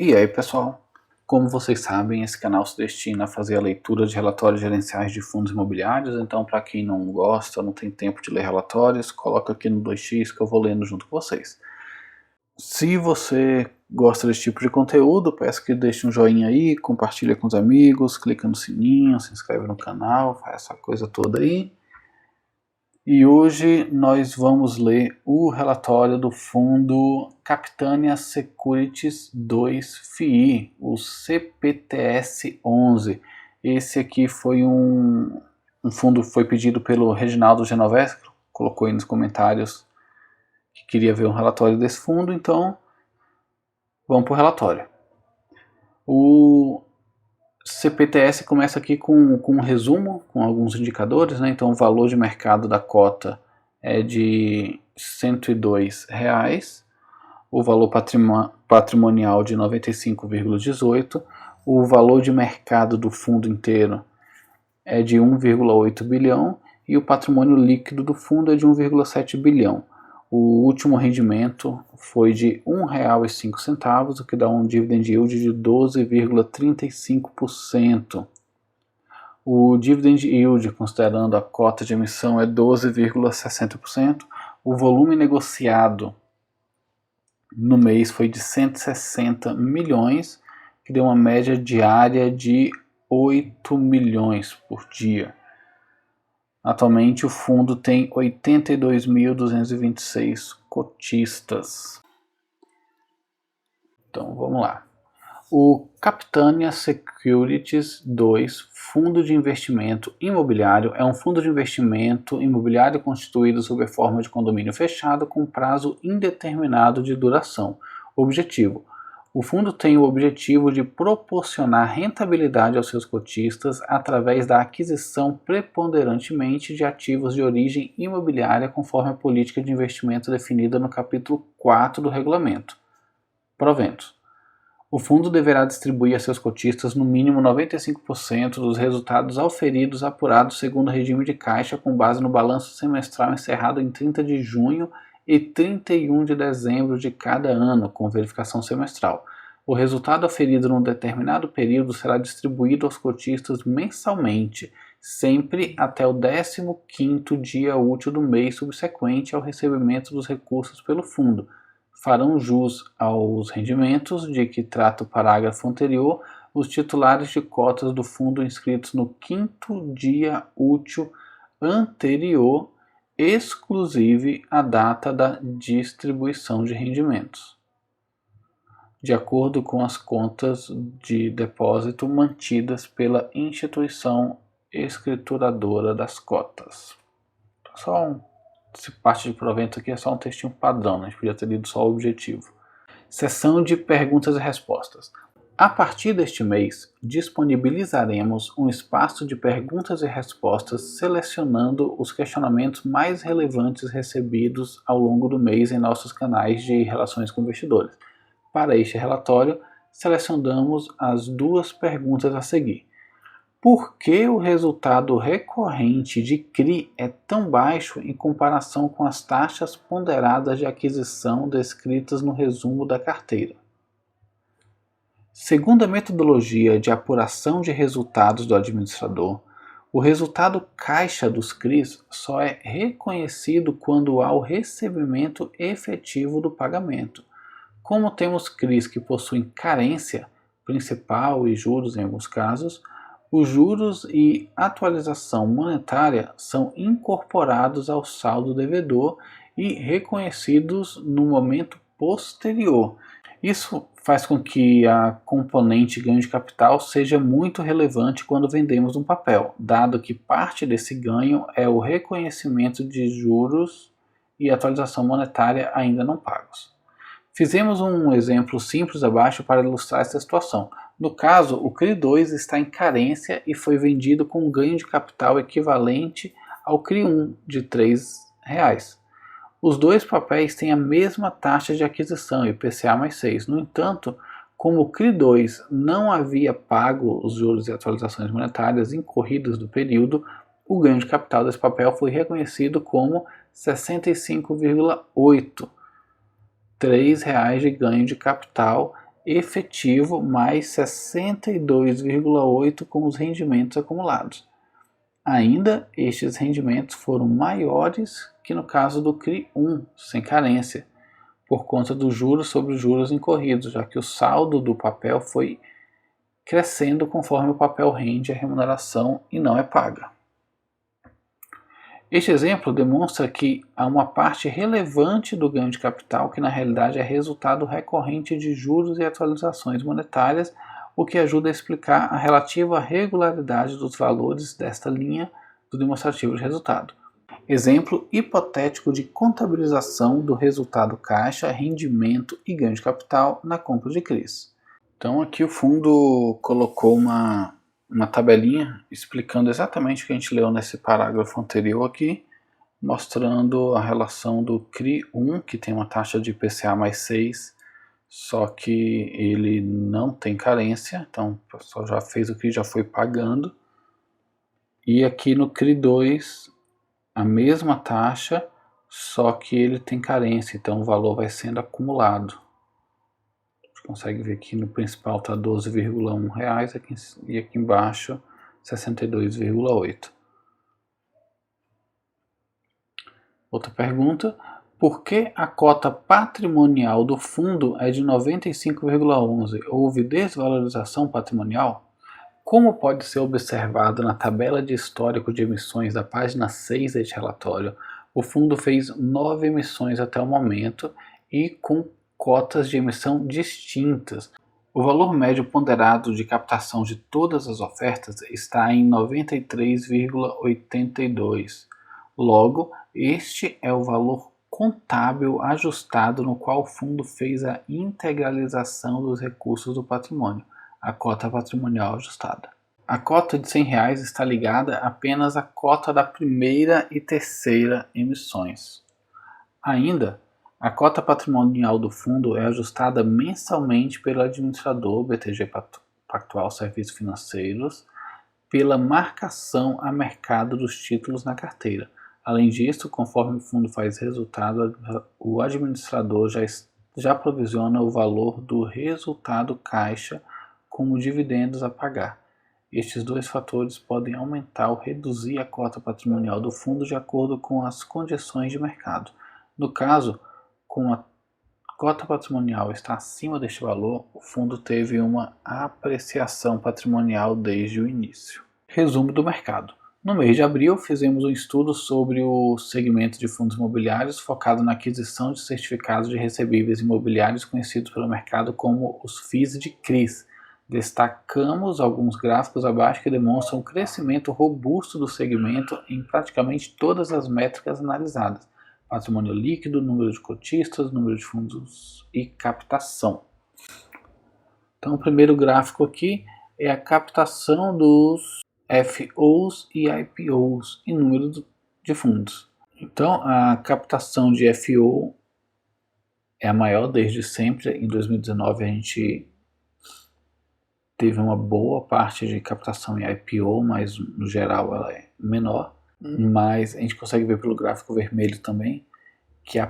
E aí, pessoal? Como vocês sabem, esse canal se destina a fazer a leitura de relatórios gerenciais de fundos imobiliários, então para quem não gosta, não tem tempo de ler relatórios, coloca aqui no 2x que eu vou lendo junto com vocês. Se você gosta desse tipo de conteúdo, peço que deixe um joinha aí, compartilha com os amigos, clica no sininho, se inscreve no canal, faz essa coisa toda aí. E hoje nós vamos ler o relatório do fundo Capitânia Securities 2 FII, o CPTS-11. Esse aqui foi um fundo que foi pedido pelo Reginaldo Genovese, que colocou aí nos comentários que queria ver um relatório desse fundo, então vamos para o relatório. O CPTS começa aqui com um resumo, com alguns indicadores, né? Então o valor de mercado da cota é de R$ 102, o valor patrimonial de 95,18, o valor de mercado do fundo inteiro é de 1,8 bilhão e o patrimônio líquido do fundo é de 1,7 bilhão. O último rendimento foi de R$ 1,05, o que dá um dividend yield de 12,35%. O dividend yield, considerando a cota de emissão, é 12,60%. O volume negociado no mês foi de 160 milhões, que deu uma média diária de 8 milhões por dia. Atualmente o fundo tem 82.226 cotistas. Então vamos lá. O Capitânia Securities 2 Fundo de Investimento Imobiliário é um fundo de investimento imobiliário constituído sob a forma de condomínio fechado com prazo indeterminado de duração. Objetivo: o fundo tem o objetivo de proporcionar rentabilidade aos seus cotistas através da aquisição preponderantemente de ativos de origem imobiliária conforme a política de investimento definida no capítulo 4 do regulamento. Proventos: o fundo deverá distribuir a seus cotistas no mínimo 95% dos resultados auferidos apurados segundo o regime de caixa com base no balanço semestral encerrado em 30 de junho e 31 de dezembro de cada ano, com verificação semestral. O resultado auferido num determinado período será distribuído aos cotistas mensalmente, sempre até o 15º dia útil do mês subsequente ao recebimento dos recursos pelo fundo. Farão jus aos rendimentos de que trata o parágrafo anterior os titulares de cotas do fundo inscritos no 5º dia útil anterior, exclusive a data da distribuição de rendimentos, de acordo com as contas de depósito mantidas pela instituição escrituradora das cotas. Essa parte de provento aqui é só um textinho padrão, né? A gente podia ter lido só o objetivo. Seção de perguntas e respostas. A partir deste mês, disponibilizaremos um espaço de perguntas e respostas selecionando os questionamentos mais relevantes recebidos ao longo do mês em nossos canais de relações com investidores. Para este relatório, selecionamos as duas perguntas a seguir. Por que o resultado recorrente de CRI é tão baixo em comparação com as taxas ponderadas de aquisição descritas no resumo da carteira? Segundo a metodologia de apuração de resultados do administrador, o resultado caixa dos CRIs só é reconhecido quando há o recebimento efetivo do pagamento. Como temos CRIs que possuem carência, principal e juros em alguns casos, os juros e atualização monetária são incorporados ao saldo devedor e reconhecidos no momento posterior. Isso faz com que a componente ganho de capital seja muito relevante quando vendemos um papel, dado que parte desse ganho é o reconhecimento de juros e atualização monetária ainda não pagos. Fizemos um exemplo simples abaixo para ilustrar essa situação. No caso, o CRI 2 está em carência e foi vendido com um ganho de capital equivalente ao CRI 1 de R$ 3. Os dois papéis têm a mesma taxa de aquisição, IPCA mais 6. No entanto, como o CRI 2 não havia pago os juros e atualizações monetárias incorridas do período, o ganho de capital desse papel foi reconhecido como 65,8 R$ 3 de ganho de capital efetivo mais 62,8 com os rendimentos acumulados. Ainda, estes rendimentos foram maiores que no caso do CRI 1, sem carência, por conta dos juros sobre juros incorridos, já que o saldo do papel foi crescendo conforme o papel rende a remuneração e não é paga. Este exemplo demonstra que há uma parte relevante do ganho de capital que na realidade é resultado recorrente de juros e atualizações monetárias, o que ajuda a explicar a relativa regularidade dos valores desta linha do demonstrativo de resultado. Exemplo hipotético de contabilização do resultado caixa, rendimento e ganho de capital na compra de CRIs. Então aqui o fundo colocou uma tabelinha explicando exatamente o que a gente leu nesse parágrafo anterior aqui, mostrando a relação do CRI 1, que tem uma taxa de IPCA mais 6, só que ele não tem carência, então o pessoal já fez o CRI, já foi pagando. E aqui no CRI 2, a mesma taxa, só que ele tem carência, então o valor vai sendo acumulado. A gente consegue ver que no principal está R$12,1 e aqui embaixo 62,8. Outra pergunta: por que a cota patrimonial do fundo é de 95,11? Houve desvalorização patrimonial? Como pode ser observado na tabela de histórico de emissões da página 6 deste relatório, o fundo fez 9 emissões até o momento e com cotas de emissão distintas. O valor médio ponderado de captação de todas as ofertas está em 93,82. Logo, este é o valor contábil ajustado no qual o fundo fez a integralização dos recursos do patrimônio, a cota patrimonial ajustada. A cota de R$100 está ligada apenas à cota da primeira e terceira emissões. Ainda, a cota patrimonial do fundo é ajustada mensalmente pelo administrador BTG Pactual Serviços Financeiros pela marcação a mercado dos títulos na carteira. Além disso, conforme o fundo faz resultado, o administrador já provisiona o valor do resultado caixa como dividendos a pagar. Estes dois fatores podem aumentar ou reduzir a cota patrimonial do fundo de acordo com as condições de mercado. No caso, como a cota patrimonial está acima deste valor, o fundo teve uma apreciação patrimonial desde o início. Resumo do mercado. No mês de abril, fizemos um estudo sobre o segmento de fundos imobiliários focado na aquisição de certificados de recebíveis imobiliários conhecidos pelo mercado como os FIIs de CRIs. Destacamos alguns gráficos abaixo que demonstram o crescimento robusto do segmento em praticamente todas as métricas analisadas: patrimônio líquido, número de cotistas, número de fundos e captação. Então o primeiro gráfico aqui é a captação dos FOs e IPOs em número de fundos. Então a captação de FO é a maior desde sempre. Em 2019 a gente teve uma boa parte de captação em IPO, mas no geral ela é menor. Mas a gente consegue ver pelo gráfico vermelho também que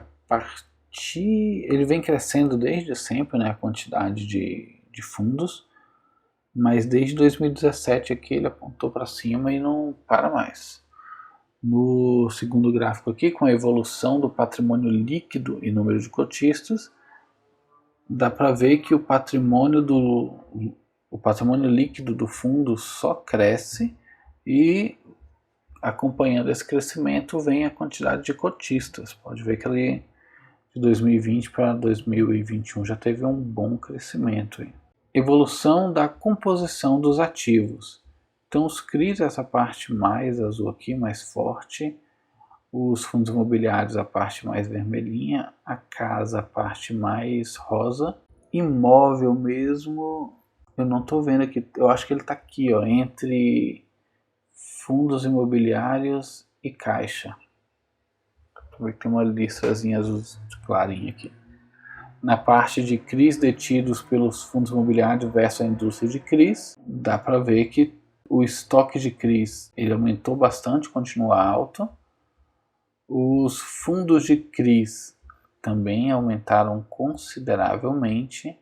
ele vem crescendo desde sempre, né, a quantidade de fundos, mas desde 2017 aqui ele apontou para cima e não para mais. No segundo gráfico aqui, com a evolução do patrimônio líquido e número de cotistas, dá para ver que o patrimônio líquido do fundo só cresce e acompanhando esse crescimento vem a quantidade de cotistas. Pode ver que ele de 2020 para 2021 já teve um bom crescimento. Evolução da composição dos ativos. Então os CRIs, essa parte mais azul aqui, mais forte, os fundos imobiliários, a parte mais vermelhinha, a casa, a parte mais rosa, imóvel mesmo, eu não estou vendo aqui, eu acho que ele está aqui, ó, entre fundos imobiliários e caixa. Tem uma listrazinha azul clarinha aqui. Na parte de CRIs detidos pelos fundos imobiliários versus a indústria de CRIs, dá para ver que o estoque de CRIs ele aumentou bastante, continua alto. Os fundos de CRIs também aumentaram consideravelmente.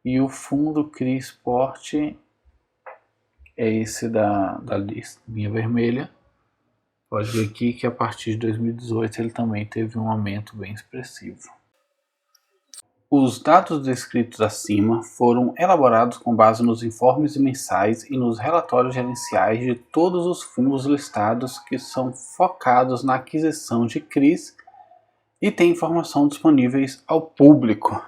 E o fundo CRI Sport é esse da linha vermelha. Pode ver aqui que a partir de 2018 ele também teve um aumento bem expressivo. Os dados descritos acima foram elaborados com base nos informes mensais e nos relatórios gerenciais de todos os fundos listados que são focados na aquisição de CRIs e têm informação disponíveis ao público.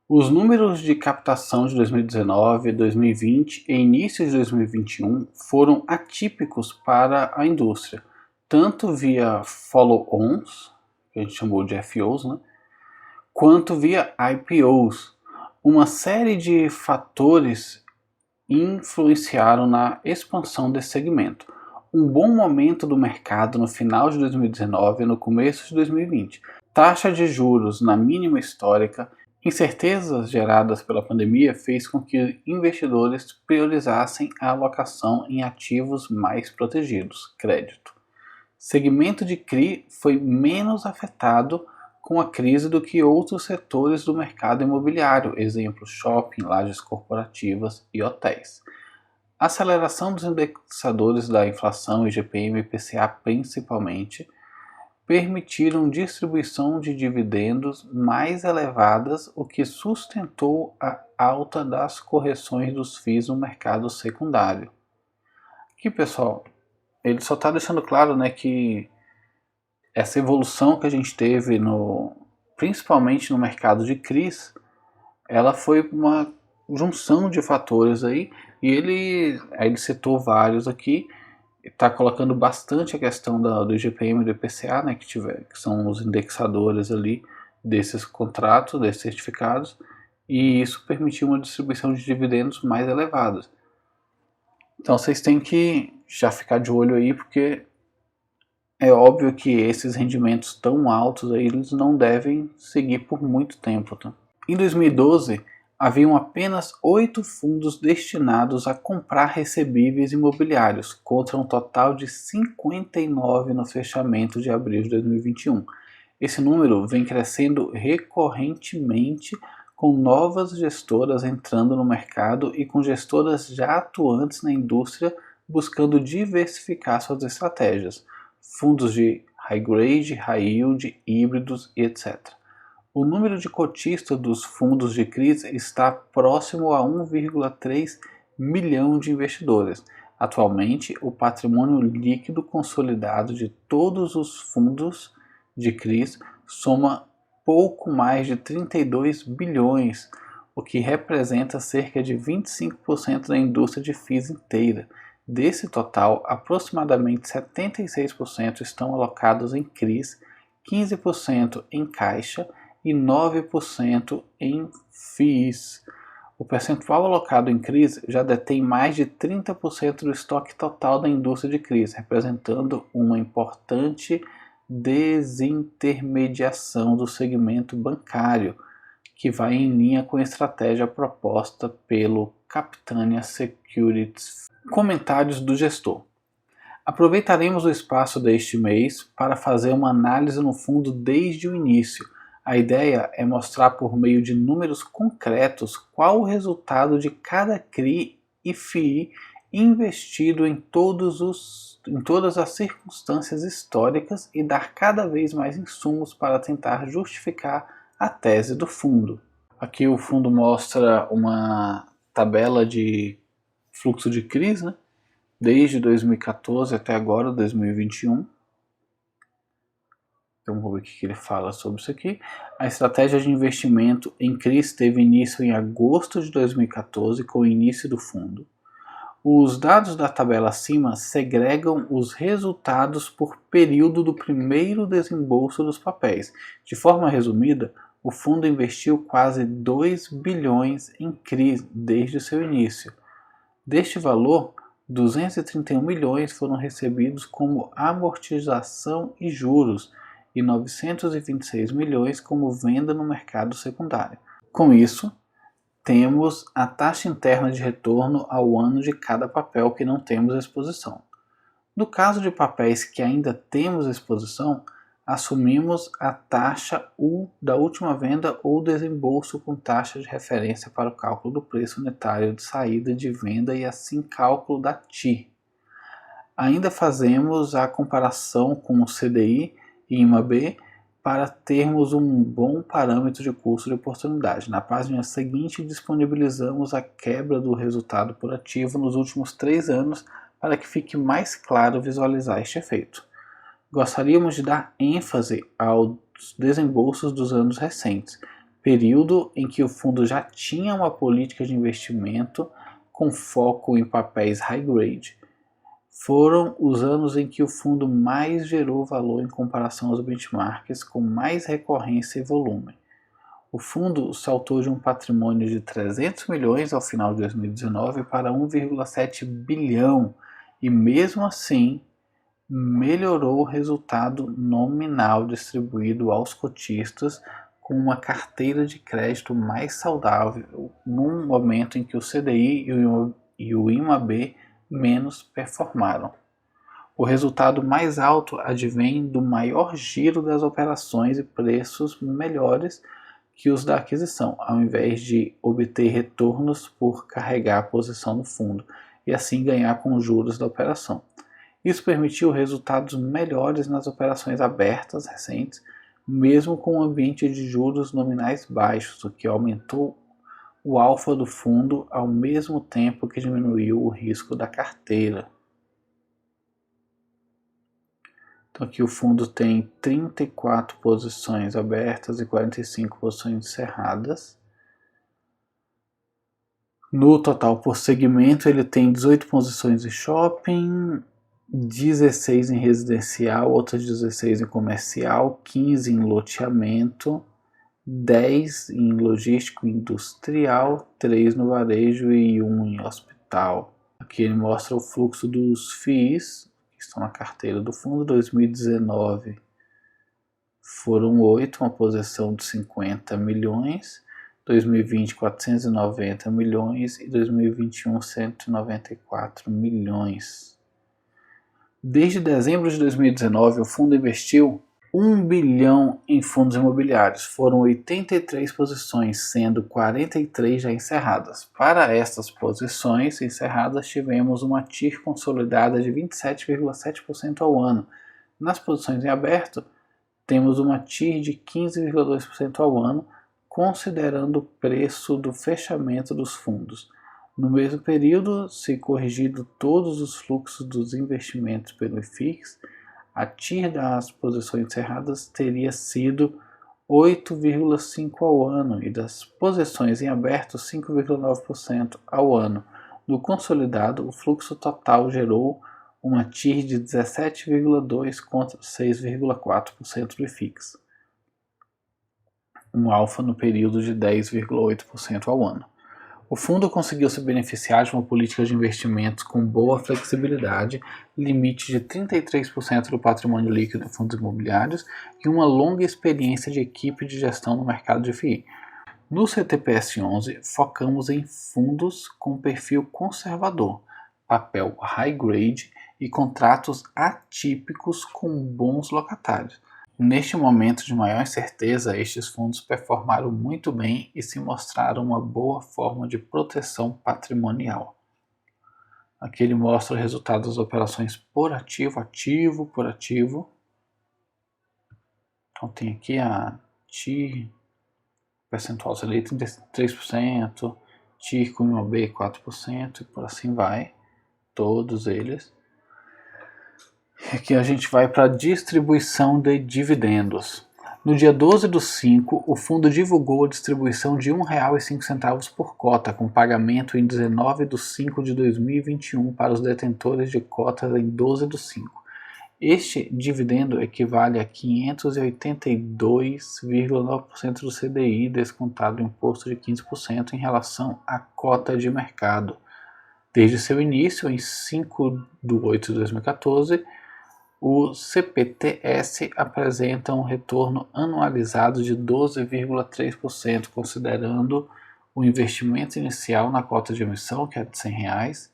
Os números de captação de 2019, 2020 e início de 2021 foram atípicos para a indústria, tanto via follow-ons, que a gente chamou de FOs, né, quanto via IPOs. Uma série de fatores influenciaram na expansão desse segmento. Um bom momento do mercado no final de 2019 e no começo de 2020. Taxa de juros na mínima histórica. Incertezas geradas pela pandemia fez com que investidores priorizassem a alocação em ativos mais protegidos, crédito. Segmento de CRI foi menos afetado com a crise do que outros setores do mercado imobiliário, exemplo, shopping, lajes corporativas e hotéis. A aceleração dos indexadores da inflação, IGPM e IPCA principalmente, permitiram distribuição de dividendos mais elevadas, o que sustentou a alta das correções dos FIIs no mercado secundário. Aqui, pessoal, ele só está deixando claro, né, que essa evolução que a gente teve, principalmente no mercado de CRIs, ela foi uma junção de fatores aí, e ele citou vários aqui, está colocando bastante a questão do IGPM e do IPCA, né, que são os indexadores ali desses contratos, desses certificados, e isso permitiu uma distribuição de dividendos mais elevada. Então vocês têm que já ficar de olho aí, porque é óbvio que esses rendimentos tão altos aí, eles não devem seguir por muito tempo. Tá? Em 2012, haviam apenas 8 fundos destinados a comprar recebíveis imobiliários, contra um total de 59 no fechamento de abril de 2021. Esse número vem crescendo recorrentemente, com novas gestoras entrando no mercado e com gestoras já atuantes na indústria buscando diversificar suas estratégias, fundos de high grade, high yield, híbridos e etc. O número de cotistas dos fundos de CRIs está próximo a 1,3 milhão de investidores. Atualmente, o patrimônio líquido consolidado de todos os fundos de CRIs soma pouco mais de 32 bilhões, o que representa cerca de 25% da indústria de FIIs inteira. Desse total, aproximadamente 76% estão alocados em CRIs, 15% em caixa e 9% em FIIs. O percentual alocado em CRIs já detém mais de 30% do estoque total da indústria de CRIs, representando uma importante desintermediação do segmento bancário, que vai em linha com a estratégia proposta pelo Capitânia Securities. Comentários do gestor. Aproveitaremos o espaço deste mês para fazer uma análise no fundo desde o início. A ideia é mostrar por meio de números concretos qual o resultado de cada CRI e FII investido em todas as circunstâncias históricas e dar cada vez mais insumos para tentar justificar a tese do fundo. Aqui o fundo mostra uma tabela de fluxo de CRIs, né? Desde 2014 até agora, 2021. Então vamos ver o que ele fala sobre isso aqui. A estratégia de investimento em CRIs teve início em agosto de 2014, com o início do fundo. Os dados da tabela acima segregam os resultados por período do primeiro desembolso dos papéis. De forma resumida, o fundo investiu quase 2 bilhões em CRIs desde o seu início. Deste valor, 231 milhões foram recebidos como amortização e juros, e 926 milhões como venda no mercado secundário. Com isso, temos a taxa interna de retorno ao ano de cada papel que não temos exposição. No caso de papéis que ainda temos exposição, assumimos a taxa U da última venda ou desembolso com taxa de referência para o cálculo do preço unitário de saída de venda e assim cálculo da TI. Ainda fazemos a comparação com o CDI e IMAB para termos um bom parâmetro de custo de oportunidade. Na página seguinte, disponibilizamos a quebra do resultado por ativo nos últimos 3 anos para que fique mais claro visualizar este efeito. Gostaríamos de dar ênfase aos desembolsos dos anos recentes, período em que o fundo já tinha uma política de investimento com foco em papéis high grade. Foram os anos em que o fundo mais gerou valor em comparação aos benchmarks, com mais recorrência e volume. O fundo saltou de um patrimônio de 300 milhões ao final de 2019 para 1,7 bilhão e, mesmo assim, melhorou o resultado nominal distribuído aos cotistas com uma carteira de crédito mais saudável num momento em que o CDI e o IMAB menos performaram. O resultado mais alto advém do maior giro das operações e preços melhores que os da aquisição, ao invés de obter retornos por carregar a posição no fundo e assim ganhar com os juros da operação. Isso permitiu resultados melhores nas operações abertas recentes, mesmo com um ambiente de juros nominais baixos, o que aumentou o alfa do fundo ao mesmo tempo que diminuiu o risco da carteira. Então aqui o fundo tem 34 posições abertas e 45 posições encerradas. No total, por segmento, ele tem 18 posições em shopping, 16 em residencial, outras 16 em comercial, 15 em loteamento, 10 em logístico industrial, 3 no varejo e 1 em hospital. Aqui ele mostra o fluxo dos FIIs, que estão na carteira do fundo. 2019 foram 8, uma posição de 50 milhões, 2020 490 milhões e 2021 194 milhões. Desde dezembro de 2019, o fundo investiu 1 bilhão em fundos imobiliários. Foram 83 posições, sendo 43 já encerradas. Para estas posições encerradas, tivemos uma TIR consolidada de 27,7% ao ano. Nas posições em aberto, temos uma TIR de 15,2% ao ano, considerando o preço do fechamento dos fundos. No mesmo período, se corrigido todos os fluxos dos investimentos pelo IFIX, a TIR das posições encerradas teria sido 8,5% ao ano e das posições em aberto 5,9% ao ano. No consolidado, o fluxo total gerou uma TIR de 17,2% contra 6,4% do IFIX. Um alfa no período de 10,8% ao ano. O fundo conseguiu se beneficiar de uma política de investimentos com boa flexibilidade, limite de 33% do patrimônio líquido em fundos imobiliários e uma longa experiência de equipe de gestão no mercado de FII. No CTPS-11, focamos em fundos com perfil conservador, papel high grade e contratos atípicos com bons locatários. Neste momento de maior incerteza, estes fundos performaram muito bem e se mostraram uma boa forma de proteção patrimonial. Aqui ele mostra o resultado das operações por ativo, ativo por ativo. Então tem aqui a TIR, percentual ali 33%, TIR com IMAB 4% e por assim vai, todos eles. Aqui a gente vai para a distribuição de dividendos. No dia 12/5, o fundo divulgou a distribuição de R$ 1,05 por cota, com pagamento em 19/5 de 2021 para os detentores de cotas em 12/5. Este dividendo equivale a 582,9% do CDI, descontado o imposto de 15% em relação à cota de mercado. Desde seu início, em 5/8/2014, o CPTS apresenta um retorno anualizado de 12,3%, considerando o investimento inicial na cota de emissão, que é de R$ 100,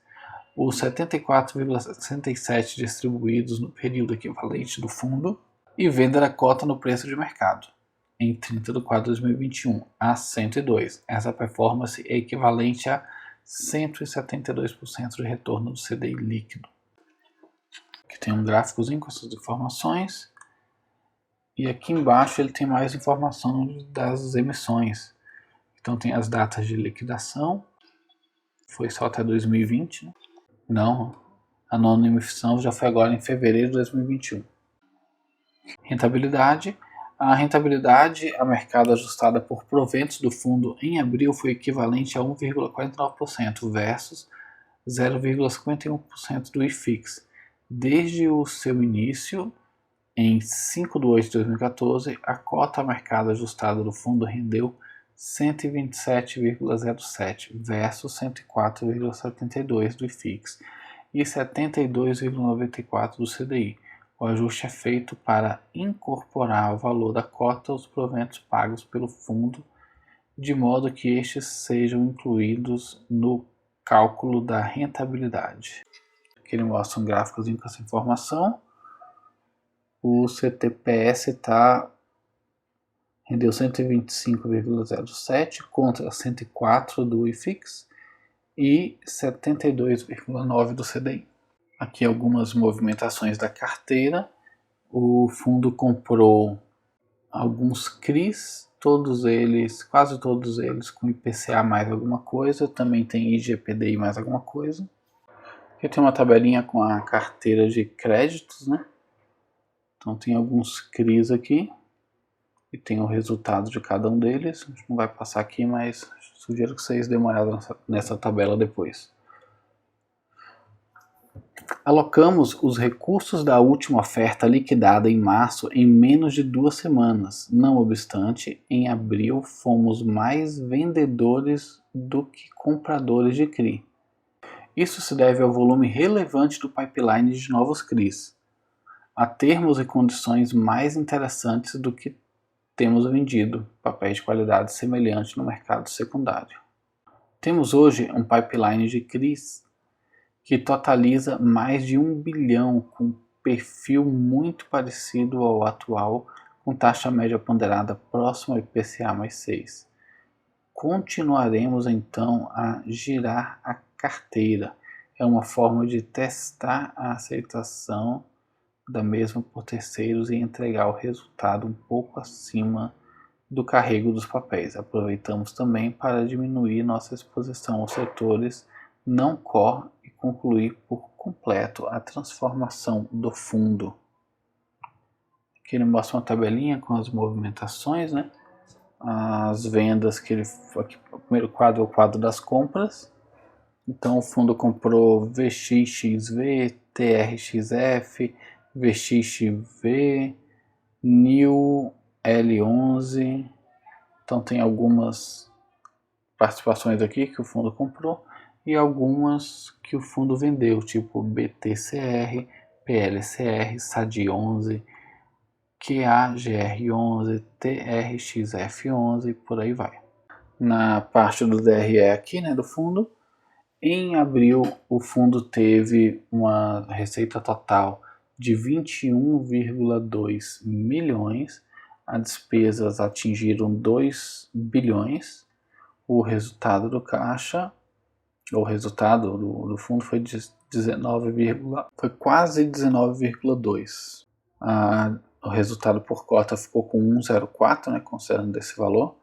os 74,67 distribuídos no período equivalente do fundo, e venda da cota no preço de mercado, em 30 de 4 de 2021, a 102. Essa performance é equivalente a 172% de retorno do CDI líquido. Aqui tem um gráficozinho com essas informações. E aqui embaixo ele tem mais informação das emissões. Então tem as datas de liquidação. Foi só até 2020, né? Não, a nona emissão já foi agora em fevereiro de 2021. Rentabilidade. A rentabilidade a mercado ajustada por proventos do fundo em abril foi equivalente a 1,49% versus 0,51% do IFIX. Desde o seu início, em 5 de 8 de 2014, a cota a mercado ajustada do fundo rendeu 127,07 versus 104,72 do IFIX e 72,94 do CDI. O ajuste é feito para incorporar o valor da cota aos proventos pagos pelo fundo, de modo que estes sejam incluídos no cálculo da rentabilidade. Aqui ele mostra um gráficozinho com essa informação. O CTPS rendeu 125,07 contra 104 do IFIX e 72,9 do CDI. Aqui algumas movimentações da carteira. O fundo comprou alguns CRIs, quase todos eles com IPCA mais alguma coisa, também tem IGPDI mais alguma coisa. Aqui tem uma tabelinha com a carteira de créditos, né? Então tem alguns CRIs aqui e tem o resultado de cada um deles. A gente não vai passar aqui, mas sugiro que vocês dêem uma olhada nessa tabela depois. Alocamos os recursos da última oferta liquidada em março em menos de 2 semanas. Não obstante, em abril fomos mais vendedores do que compradores de CRI. Isso se deve ao volume relevante do pipeline de novos CRIs, a termos e condições mais interessantes do que temos vendido, papéis de qualidade semelhante no mercado secundário. Temos hoje um pipeline de CRIs que totaliza mais de 1 bilhão, com perfil muito parecido ao atual, com taxa média ponderada próxima ao IPCA mais 6. Continuaremos então a girar a carteira. É uma forma de testar a aceitação da mesma por terceiros e entregar o resultado um pouco acima do carrego dos papéis. Aproveitamos também para diminuir nossa exposição aos setores não core e concluir por completo a transformação do fundo. Aqui ele mostra uma tabelinha com as movimentações, né? As vendas que ele... Aqui, o primeiro quadro é o quadro das compras. Então o fundo comprou VXXV, TRXF, VXV, NIL, L11. Então tem algumas participações aqui que o fundo comprou e algumas que o fundo vendeu, tipo BTCR, PLCR, SAD11, QAGR11, TRXF11 e por aí vai. Na parte do DRE aqui, né, do fundo, em abril o fundo teve uma receita total de 21,2 milhões, as despesas atingiram 2 bilhões, o resultado do caixa, o resultado do fundo foi de 19, foi quase 19,2. O resultado por cota ficou com 1,04, né, considerando esse valor.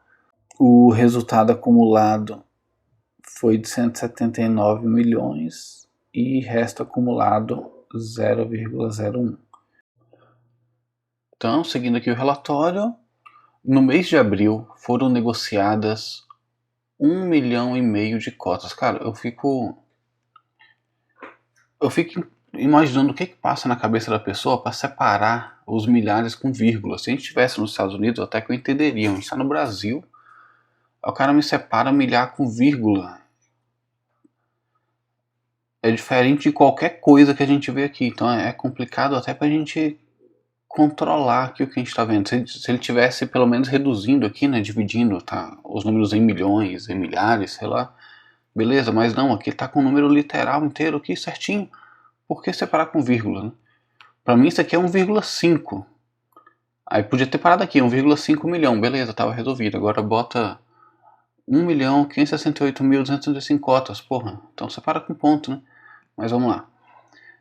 O resultado acumulado foi de 179 milhões e resto acumulado 0,01. Então, seguindo aqui o relatório, no mês de abril foram negociadas 1,5 milhão de cotas. Cara, eu fico imaginando o que passa na cabeça da pessoa para separar os milhares com vírgula. Se a gente estivesse nos Estados Unidos, até que eu entenderia. A gente está no Brasil, o cara me separa milhar com vírgula. É diferente de qualquer coisa que a gente vê aqui. Então é complicado até para a gente controlar aqui o que a gente está vendo. Se ele tivesse pelo menos reduzindo aqui, né, dividindo, tá, os números em milhões, em milhares, sei lá, beleza, mas não, aqui está com o número literal inteiro aqui certinho. Por que separar com vírgula, né? Para mim isso aqui é 1,5. Aí podia ter parado aqui, 1,5 milhão, beleza, estava resolvido. Agora bota 1.568.205 cotas, porra, então você para com ponto, né? Mas vamos lá.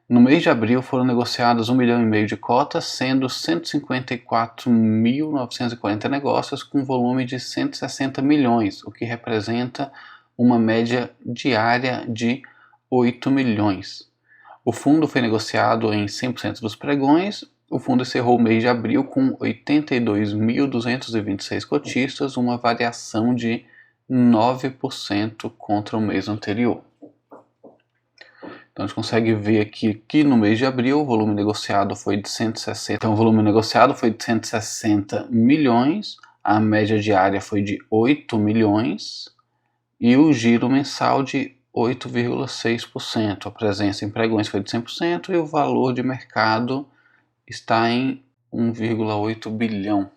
No mês de abril foram negociadas 1,5 milhão de cotas, sendo 154.940 negócios com volume de 160 milhões, o que representa uma média diária de 8 milhões. O fundo foi negociado em 100% dos pregões. O fundo encerrou o mês de abril com 82.226 cotistas, uma variação de 9% contra o mês anterior. Então a gente consegue ver aqui que no mês de abril o volume negociado foi de 160. Então o volume negociado foi de 160 milhões, a média diária foi de 8 milhões e o giro mensal de 8,6%. A presença em pregões foi de 100% e o valor de mercado está em 1,8 bilhão.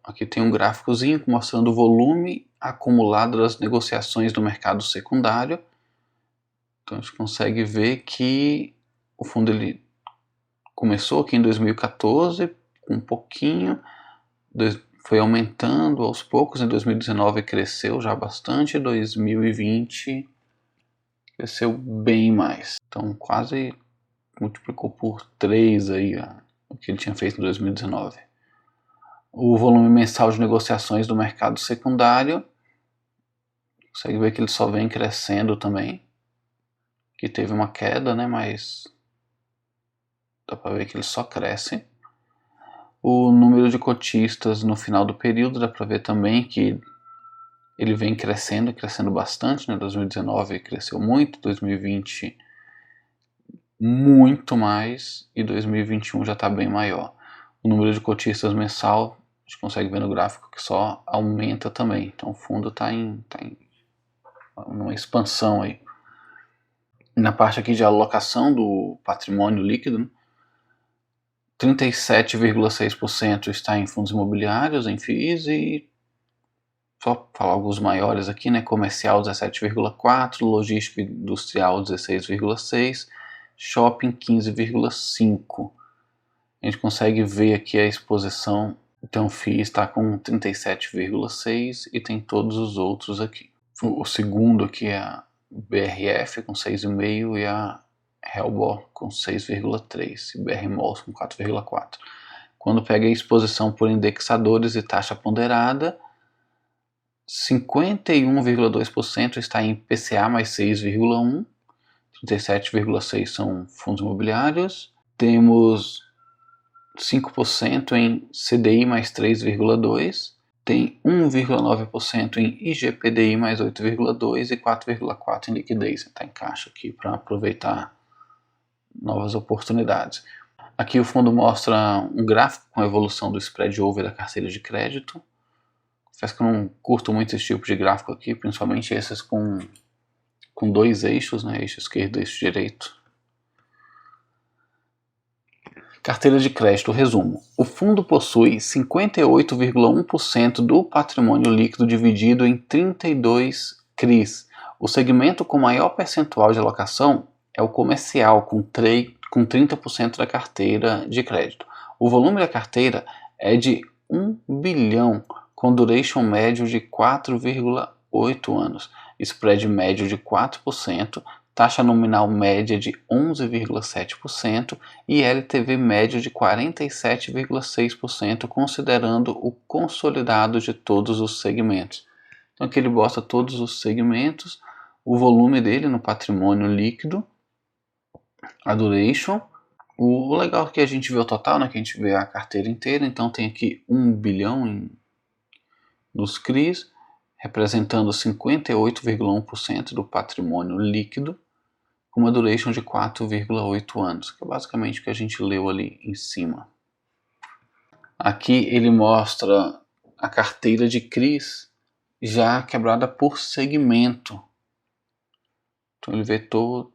Aqui tem um gráficozinho mostrando o volume acumulado das negociações do mercado secundário. Então a gente consegue ver que o fundo ele começou aqui em 2014 com um pouquinho, foi aumentando aos poucos, em 2019 cresceu já bastante, em 2020 cresceu bem mais. Então quase multiplicou por 3 aí o que ele tinha feito em 2019. O volume mensal de negociações do mercado secundário, consegue ver que ele só vem crescendo também. Que teve uma queda, né, mas dá para ver que ele só cresce. O número de cotistas no final do período, dá para ver também que ele vem crescendo bastante, né, 2019 cresceu muito, 2020 muito mais e 2021 já está bem maior. O número de cotistas mensal, a gente consegue ver no gráfico que só aumenta também, então o fundo está em uma expansão aí. Na parte aqui de alocação do patrimônio líquido, 37,6% está em fundos imobiliários, em FIIs, e só falar alguns maiores aqui, né? Comercial 17,4%, logístico industrial 16,6%, shopping 15,5%. A gente consegue ver aqui a exposição, então o FII está com 37,6% e tem todos os outros aqui. O segundo aqui é a BRF com 6,5% e a Helbor com 6,3% e BR Malls com 4,4%. Quando pega a exposição por indexadores e taxa ponderada, 51,2% está em PCA mais 6,1%, 37,6% são fundos imobiliários, temos 5% em CDI mais 3,2%, tem 1,9% em IGPDI mais 8,2% e 4,4% em liquidez. Está em caixa aqui para aproveitar novas oportunidades. Aqui o fundo mostra um gráfico com a evolução do spread over da carteira de crédito. Confesso que eu não curto muito esse tipo de gráfico aqui, principalmente esses com dois eixos, né? Eixo esquerdo e eixo direito. Carteira de crédito, resumo. O fundo possui 58,1% do patrimônio líquido dividido em 32 CRIs. O segmento com maior percentual de alocação é o comercial, com 30% da carteira de crédito. O volume da carteira é de 1 bilhão, com duration médio de 4,8 anos, spread médio de 4%, taxa nominal média de 11,7% e LTV médio de 47,6%, considerando o consolidado de todos os segmentos. Então aqui ele mostra todos os segmentos, o volume dele no patrimônio líquido, a duration. O legal é que a gente vê o total, né, que a gente vê a carteira inteira, então tem aqui 1 bilhão nos CRIs, representando 58,1% do patrimônio líquido, com uma duration de 4,8 anos, que é basicamente o que a gente leu ali em cima. Aqui ele mostra a carteira de CRIs já quebrada por segmento. Então ele vê todo.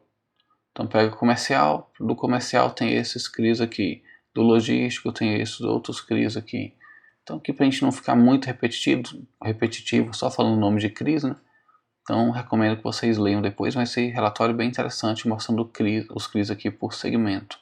Então pega o comercial, do comercial tem esses CRIs aqui, do logístico tem esses outros CRIs aqui. Então aqui para a gente não ficar muito repetitivo, só falando o nome de CRIs, né? Então recomendo que vocês leiam depois, vai ser um relatório bem interessante mostrando os CRIs aqui por segmento.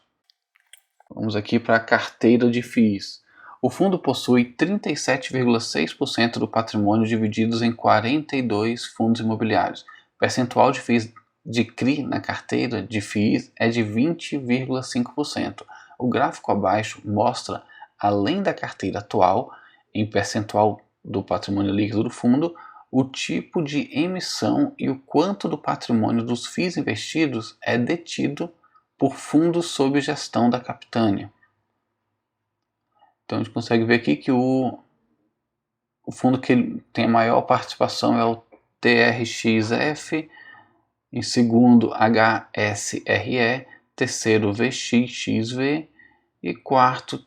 Vamos aqui para a carteira de FIIs. O fundo possui 37,6% do patrimônio divididos em 42 fundos imobiliários. O percentual de FIIs de CRI na carteira de FIIs é de 20,5%. O gráfico abaixo mostra, além da carteira atual, em percentual do patrimônio líquido do fundo, o tipo de emissão e o quanto do patrimônio dos FIIs investidos é detido por fundos sob gestão da Capitânia. Então a gente consegue ver aqui que o fundo que tem a maior participação é o TRXF, em segundo HSRE, terceiro VXXV e quarto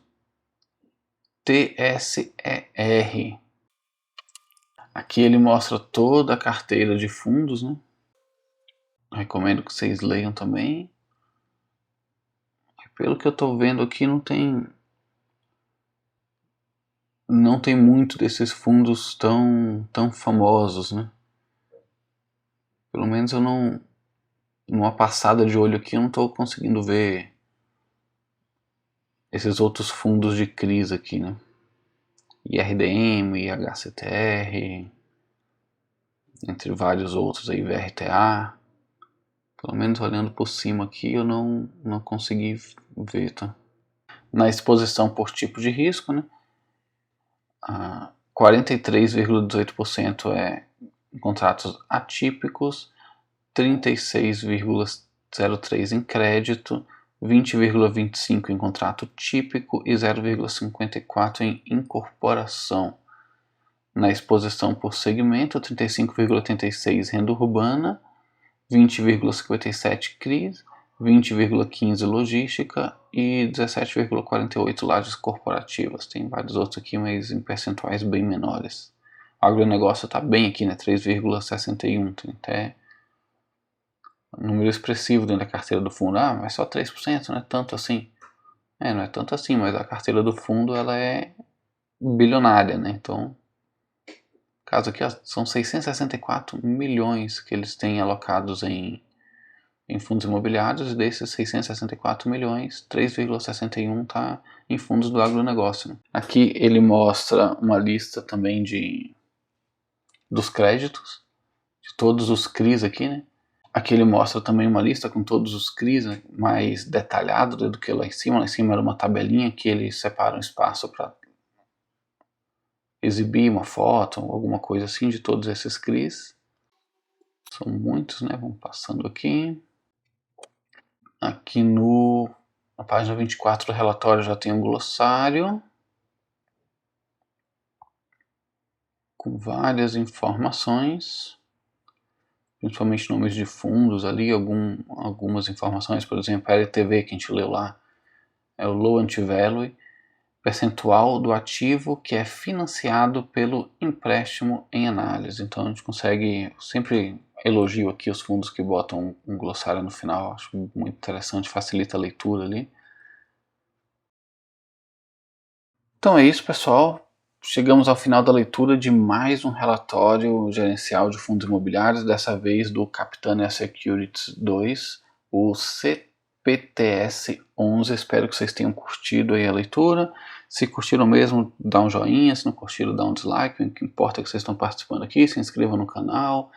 TSER. Aqui ele mostra toda a carteira de fundos, né? Recomendo que vocês leiam também. Pelo que eu estou vendo aqui, não tem muito desses fundos tão famosos, né? Pelo menos eu não, numa passada de olho aqui, eu não estou conseguindo ver esses outros fundos de CRIs aqui, né? IRDM, IHCTR, entre vários outros aí, VRTA. Pelo menos olhando por cima aqui eu não consegui ver, tá? Na exposição por tipo de risco, né? 43,18% é contratos atípicos, 36,03% em crédito, 20,25% em contrato típico e 0,54% em incorporação. Na exposição por segmento, 35,86% renda urbana, 20,57% CRIs, 20,15% logística e 17,48% lajes corporativas. Tem vários outros aqui, mas em percentuais bem menores. O agronegócio está bem aqui, né? 3,61%. Tem até um número expressivo dentro da carteira do fundo. Ah, mas só 3%, não é tanto assim. Não é tanto assim, mas a carteira do fundo ela é bilionária, né? Então, caso aqui são 664 milhões que eles têm alocados em fundos imobiliários, e desses 664 milhões, 3,61 está em fundos do agronegócio. Né? Aqui ele mostra uma lista também dos créditos, de todos os CRIs aqui, né? Aqui ele mostra também uma lista com todos os CRIs, né, mais detalhado do que lá em cima. Lá em cima era uma tabelinha que ele separa um espaço para exibir uma foto ou alguma coisa assim de todos esses CRIs. São muitos, né? Vamos passando aqui. Aqui na página 24 do relatório já tem um glossário com várias informações, principalmente nomes de fundos ali, algumas informações, por exemplo, a LTV que a gente leu lá, é o Loan to Value, percentual do ativo que é financiado pelo empréstimo em análise. Então a gente consegue, sempre elogio aqui os fundos que botam um glossário no final, acho muito interessante, facilita a leitura ali. Então é isso, pessoal. Chegamos ao final da leitura de mais um relatório gerencial de fundos imobiliários, dessa vez do Capitânia Securities 2, o CPTS 11. Espero que vocês tenham curtido aí a leitura. Se curtiram mesmo, dá um joinha. Se não curtiram, dá um dislike. O que importa é que vocês estão participando aqui. Se inscrevam no canal,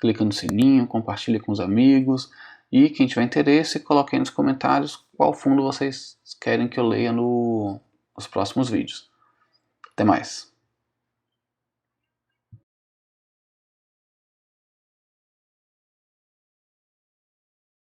clica no sininho, compartilhe com os amigos. E quem tiver interesse, coloque aí nos comentários qual fundo vocês querem que eu leia nos próximos vídeos. Até mais.